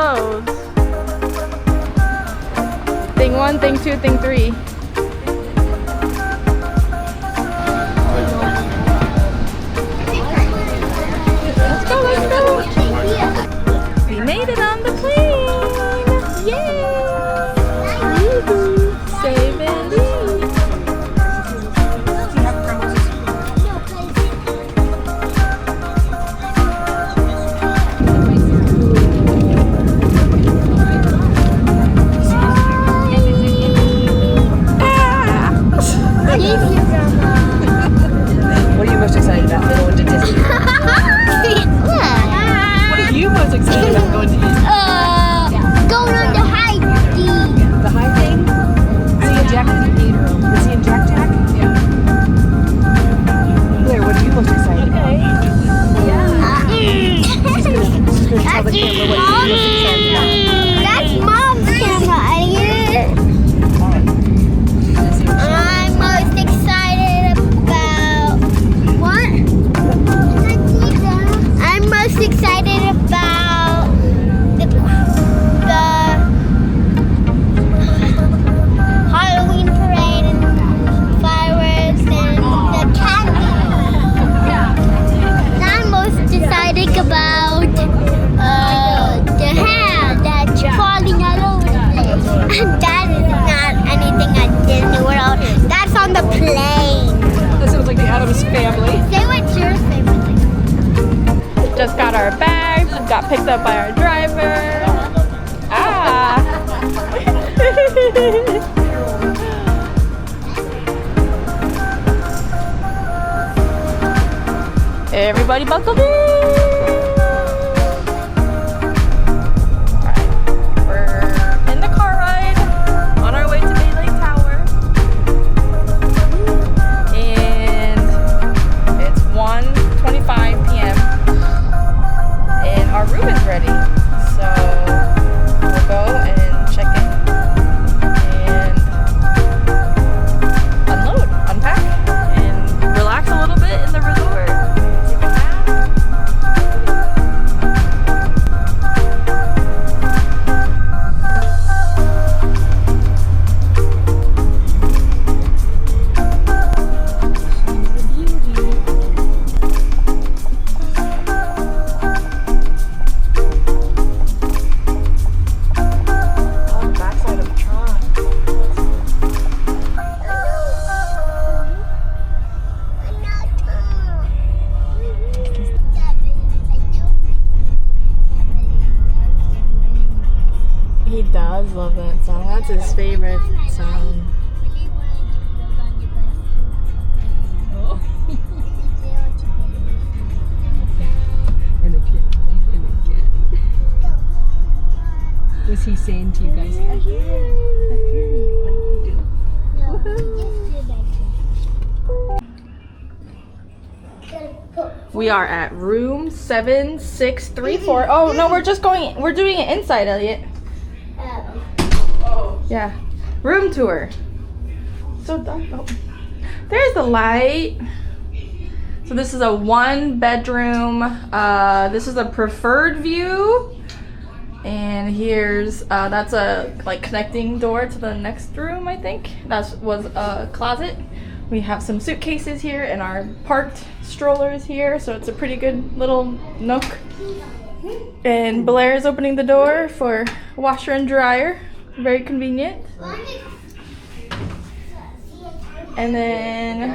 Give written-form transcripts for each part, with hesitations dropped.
clothes. Thing 1, thing 2, thing 3. Let's go, let's go. We made it on the plane. Yay! Save and leave. What are you most excited about going to Disney? What are you most excited about going to Disney? Going on the high thing. The high thing? Seeing Jack and Peter. You're seeing Jack Jack? Yeah. Blair, what are you most excited about? She's gonna tell the camera what you're most excited about. That's Mom's camera, Elliot. I'm most excited about what? I'm most excited about the Halloween parade and fireworks and the candy. And I'm most excited about the hand that's falling all over the place. And that is not anything at Disney World. That's on the plane. That sounds like the Addams Family. Say what's your favorite thing? Just got our bags. Got picked up by our driver. Ah! Everybody buckled in. Alright, we're in the car ride on our way to Bay Lake Tower. And it's 1:25 p.m. and our room is ready. So we'll go and check in and unload, unpack, and relax a little bit in the resort. Take a nap. Oh, the backside of Tron. He does love that song. That's his favorite song. And again. Was he saying to you guys, I hear you, like you do? We are at room 7634. Oh no, we're doing it inside, Elliot. Yeah. Room tour. So dark. Oh. There's the light. So this is a 1-bedroom. This is a preferred view. And here's that's a like connecting door to the next room, I think. That was a closet. We have some suitcases here and our parked strollers here, so it's a pretty good little nook. And Blair is opening the door for washer and dryer. Very convenient. And then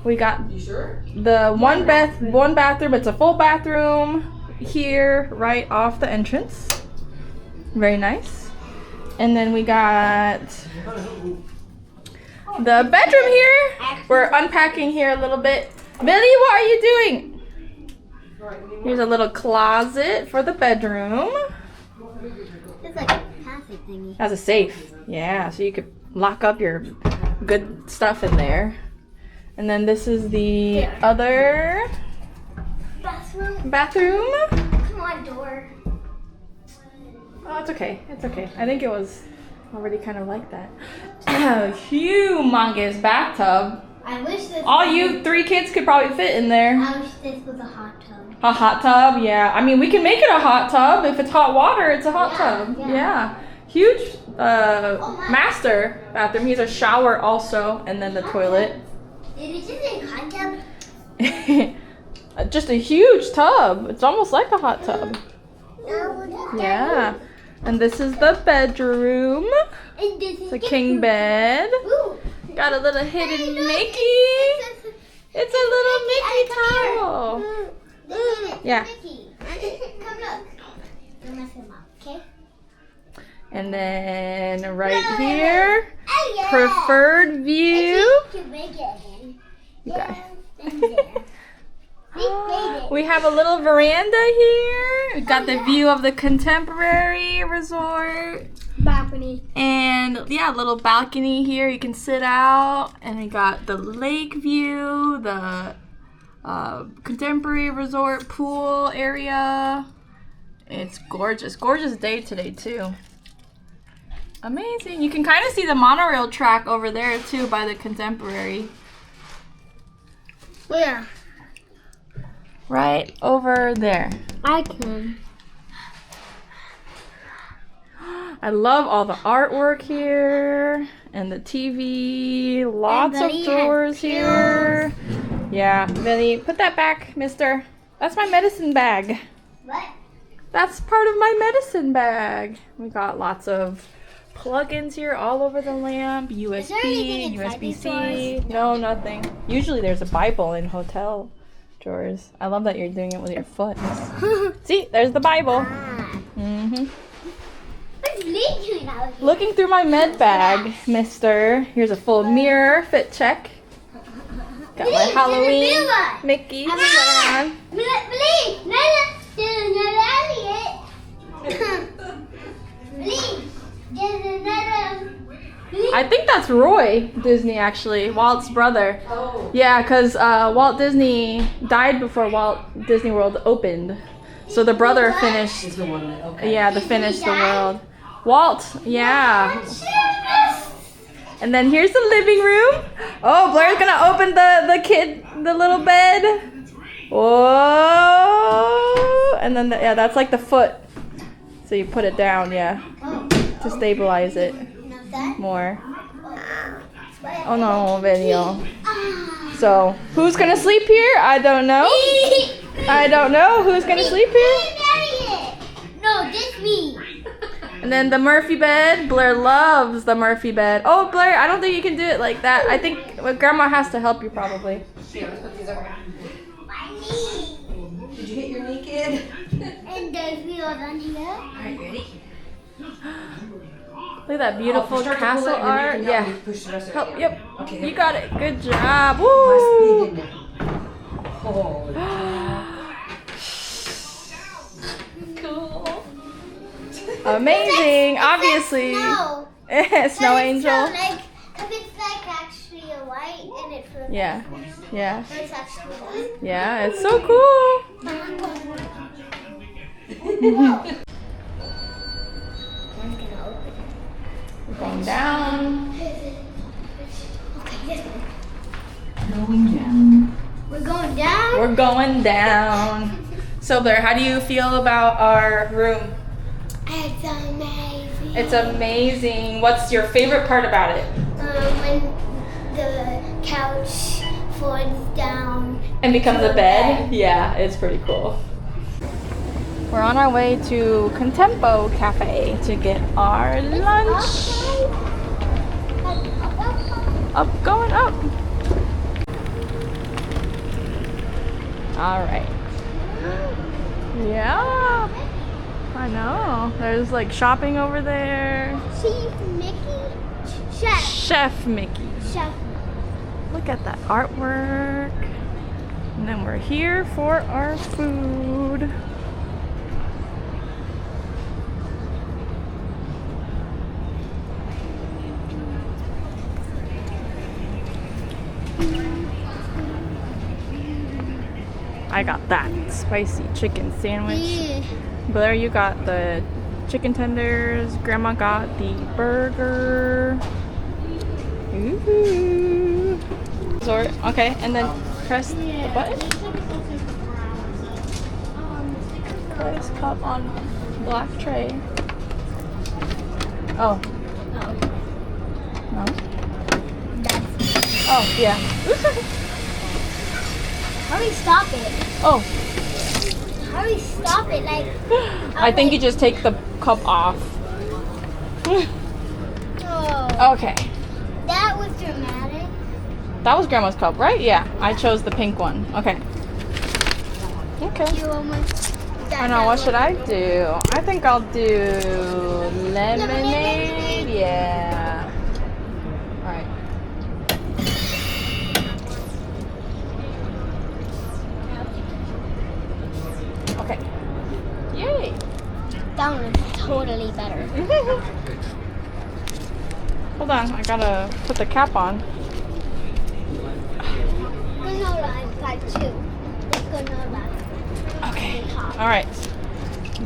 we got the one bathroom. It's a full bathroom here, right off the entrance. Very nice. And then we got the bedroom here. We're unpacking here a little bit. Billy, what are you doing? Here's a little closet for the bedroom. It's like a passive thingy. Has a safe. Yeah, so you could lock up your good stuff in there. And then this is the other bathroom. Come on, door. Oh, it's okay. It's okay. I think it was already kind of like that. Humongous bathtub. I wish this. All you 3 kids could probably fit in there. I wish this was a hot tub. A hot tub, yeah. I mean, we can make it a hot tub. If it's hot water, it's a hot tub. Yeah. Huge master bathroom. He's a shower also, and then the toilet. Did it just say hot tub? Just a huge tub. It's almost like a hot tub. Yeah. And this is the bedroom. It's a king bed. Got a little hidden Mickey. It's a little Mickey towel. Yeah. Come look. Don't mess him up, okay? And then right here, preferred view. Okay. We have a little veranda here. We've got the view of the Contemporary Resort. Balcony. And yeah, a little balcony here. You can sit out. And we got the lake view, the Contemporary Resort pool area. It's gorgeous. Gorgeous day today too. Amazing. You can kind of see the monorail track over there too by the Contemporary. Where? Right over there. I can. I love all the artwork here and the TV. Lots of drawers here. Yeah, Vinny, put that back, mister. That's my medicine bag. What? That's part of my medicine bag. We got lots of plug-ins here all over the lamp. USB, USB-C. No, nothing. Usually there's a Bible in hotel drawers. I love that you're doing it with your foot. See, there's the Bible. Looking through my med bag, mister. Here's a full mirror fit check. Got my Halloween Mickey on. I think that's Roy Disney, actually, Walt's brother. Oh. Yeah, because Walt Disney died before Walt Disney World opened. So the brother finished. Is the one that, okay. Yeah, finished the world. Walt, yeah. And then here's the living room. Oh, Blair's gonna open the little bed. Whoa! And then yeah, that's like the foot. So you put it down, yeah, to stabilize it more. Oh no, video. So who's gonna sleep here? I don't know. I don't know who's gonna sleep here. No, just me. And then the Murphy bed. Blair loves the Murphy bed. Oh, Blair, I don't think you can do it like that. I think Grandma has to help you probably. Here, let's put these over. My knee. Did you hit your knee, kid? And there's wheels on here. Alright, ready? Look at that beautiful Start to castle pull it, and then art. you can Yeah. help me push the rest of it Help, down. yep. Okay, You got it. Good job. Must be Woo! in there. Holy Cool. Amazing. Obviously. Snow. Snow angel. So, like, if it's like actually a white and it's really Yeah. Yeah. it's actually white. Yeah. It's so cool. We're going down. going down. We're going down. We're going down. So Blair, how do you feel about our room? It's amazing. It's amazing. What's your favorite part about it? When the couch folds down. And becomes a bed? Yeah, it's pretty cool. We're on our way to Contempo Cafe to get our lunch. Up, going up. All right. Yeah, I know. There's like shopping over there. Chief Mickey. Chef. Chef Mickey. Chef. Look at that artwork. And then we're here for our food. I got that spicy chicken sandwich. Yeah. Blair, you got the chicken tenders. Grandma got the burger. Ooh. Okay, and then press the button. turquoise cup on black tray. Oh. No? Oh, yeah. How do we stop it? Oh. How do we stop it? Like, I think you just take the cup off. oh, Okay. that was dramatic. That was Grandma's cup, right? Yeah. I chose the pink one. Okay. Okay. You almost. I know. What should I do? I think I'll do lemonade. Yeah. All right. Okay. Yay. That one is totally better. Hold on. I gotta put the cap on. Granola, I've got two. It's granola. Okay. All right.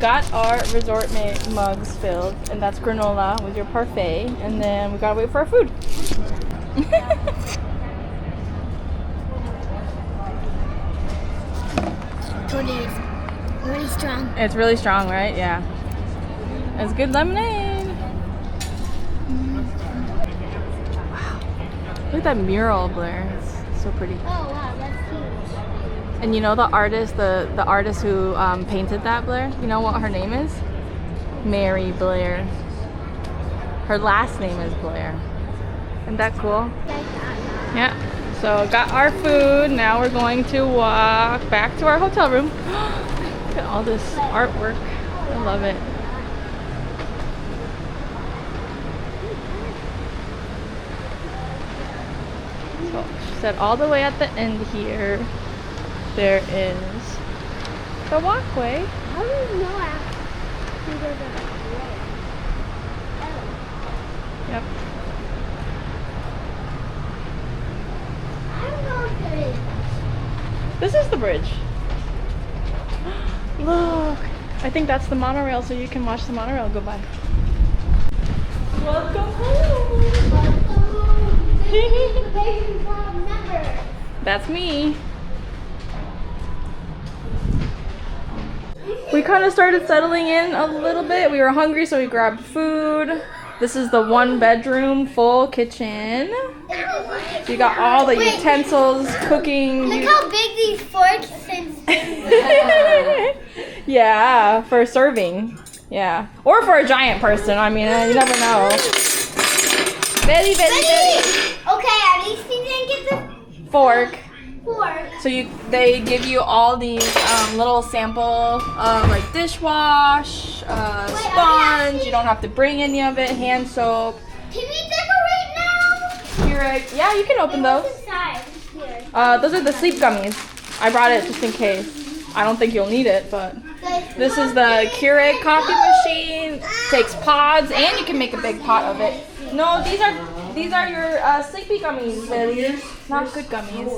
Got our resort mugs filled, and that's granola with your parfait, and then we gotta wait for our food. Totally is really strong. It's really strong, right? Yeah. It's good lemonade. Wow. Look at that mural, Blair. It's so pretty. Oh wow, that's huge. And you know the artist, the artist who painted that, Blair? You know what her name is? Mary Blair. Her last name is Blair. Isn't that cool? Yeah. So got our food. Now we're going to walk back to our hotel room. Look at all this artwork. I love it. So she said all the way at the end here, there is the walkway. How do you know after you go to the way? Yep. I don't know if there is. This is the bridge. Look. I think that's the monorail, so you can watch the monorail go by. Welcome home. That's me. We kind of started settling in a little bit. We were hungry, so we grabbed food. This is the 1-bedroom full kitchen. So you got all the utensils, cooking. Look how big these forks and spoons Yeah, for serving. Yeah. Or for a giant person. I mean, you never know. Betty. Okay, at least we didn't get the Fork. fork. So they give you all these little sample of like dishwash, sponge. You don't have to bring any of it. Hand soap. Can we decorate now? Keurig. Yeah, you can open those. What's inside? Here. Those are the sleep gummies. I brought it just in case. I don't think you'll need it, but this is the Keurig coffee machine. Takes pods, and you can make a big pot of it. No, these are your sleepy gummies, Betty. Not good gummies.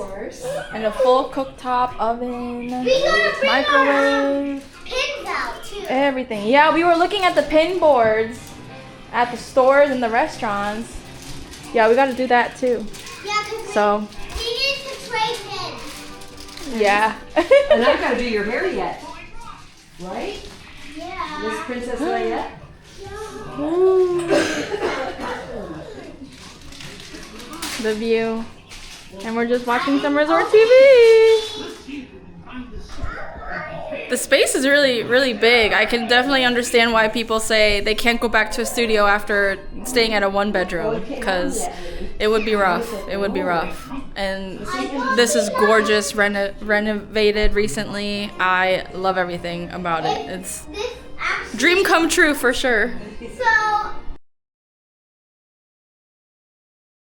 And a full cooktop oven, We gotta bring our microwave, pins out too. everything. Yeah, we were looking at the pin boards at the stores and the restaurants. Yeah, we got to do that too. Yeah, because So, we need to trade pins. yeah. And I've got to do your hair yet. Right? Yeah. Miss Princess Leia? The view. And we're just watching some resort TV. The space is really, really big. I can definitely understand why people say they can't go back to a studio after staying at a 1-bedroom, because it would be rough. It would be rough. And this is gorgeous, renovated recently. I love everything about it. It's This actually, dream come true for sure. so